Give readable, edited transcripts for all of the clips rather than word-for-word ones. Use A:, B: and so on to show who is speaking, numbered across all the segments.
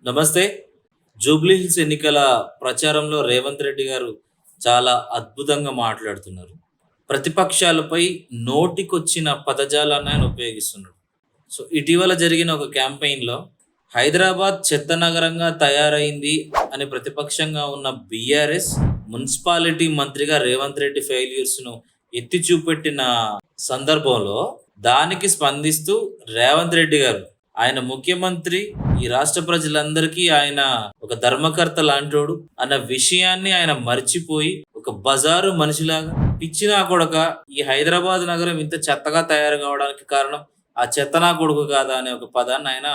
A: నమస్తే. జూబ్లీహిల్స్ ఎన్నికల ప్రచారంలో రేవంత్ రెడ్డి గారు చాలా అద్భుతంగా మాట్లాడుతున్నారు. ప్రతిపక్షాలపై నోటికొచ్చిన పదజాలాన్ని ఆయన ఉపయోగిస్తున్నాడు. ఇటీవల జరిగిన ఒక క్యాంపెయిన్‌లో హైదరాబాద్ చెత్త నగరంగా తయారైంది అని ప్రతిపక్షంగా ఉన్న బీఆర్ఎస్ మున్సిపాలిటీ మంత్రిగా రేవంత్ రెడ్డి ఫెయిల్యూర్స్‌ను ఎత్తి చూపెట్టిన సందర్భంలో దానికి స్పందిస్తూ రేవంత్ రెడ్డి గారు ఆయన ముఖ్యమంత్రి, ఈ రాష్ట్ర ప్రజలందరికీ ఆయన ఒక ధర్మకర్త లాంటోడు అన్న విషయాన్ని ఆయన మర్చిపోయి ఒక బజారు మనిషిలాగా పిచ్చి నా కొడక, ఈ హైదరాబాద్ నగరం ఇంత చెత్తగా తయారు కావడానికి కారణం ఆ చెత్త నా కొడుకు కాదా అనే ఒక పదాన్ని ఆయన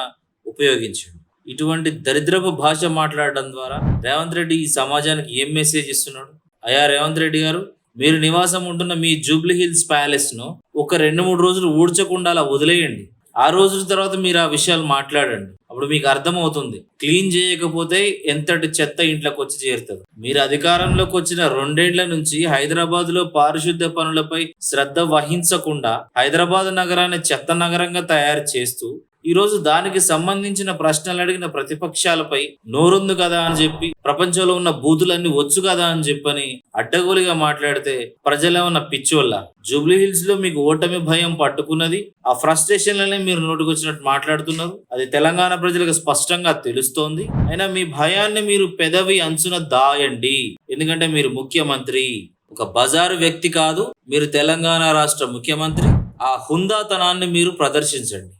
A: ఉపయోగించాడు. ఇటువంటి దరిద్రపు భాష మాట్లాడడం ద్వారా రేవంత్ రెడ్డి ఈ సమాజానికి ఏం మెసేజ్ ఇస్తున్నాడు? అయ్యా రేవంత్ రెడ్డి గారు, మీరు నివాసం ఉంటున్న మీ జూబ్లీ హిల్స్ ప్యాలెస్ ను ఒక 2-3 రోజులు ఊడ్చకుండా అలా వదిలేయండి. ఆ రోజుల తర్వాత మీరు ఆ విషయాలు మాట్లాడండి. అప్పుడు మీకు అర్థమవుతుంది క్లీన్ చేయకపోతే ఎంతటి చెత్త ఇంట్లోకి వచ్చి చేరుతుంది. మీరు అధికారంలోకి వచ్చిన 2 ఏళ్ల నుంచి హైదరాబాద్ లో పారిశుద్ధ్య పనులపై శ్రద్ధ వహించకుండా హైదరాబాద్ నగరాన్ని చెత్త నగరంగా తయారు చేస్తూ ఈ రోజు దానికి సంబంధించిన ప్రశ్నలు అడిగిన ప్రతిపక్షాలపై నోరుంది కదా అని చెప్పి, ప్రపంచంలో ఉన్న బూతులన్నీ వచ్చు కదా అని చెప్పని అడ్డగోలుగా మాట్లాడితే ప్రజలేమన్నా పిచ్చోళ్ళ? జూబ్లీ హిల్స్ లో మీకు ఓటమి భయం పట్టుకున్నది. ఆ ఫ్రస్ట్రేషన్లనే మీరు నోటికొచ్చినట్టు మాట్లాడుతున్నారు. అది తెలంగాణ ప్రజలకు స్పష్టంగా తెలుస్తోంది. అయినా మీ భయాన్ని మీరు పెదవి అంచున దాయండి. ఎందుకంటే మీరు ముఖ్యమంత్రి, ఒక బజారు వ్యక్తి కాదు. మీరు తెలంగాణ రాష్ట్ర ముఖ్యమంత్రి. ఆ హుందాతనాన్ని మీరు ప్రదర్శించండి.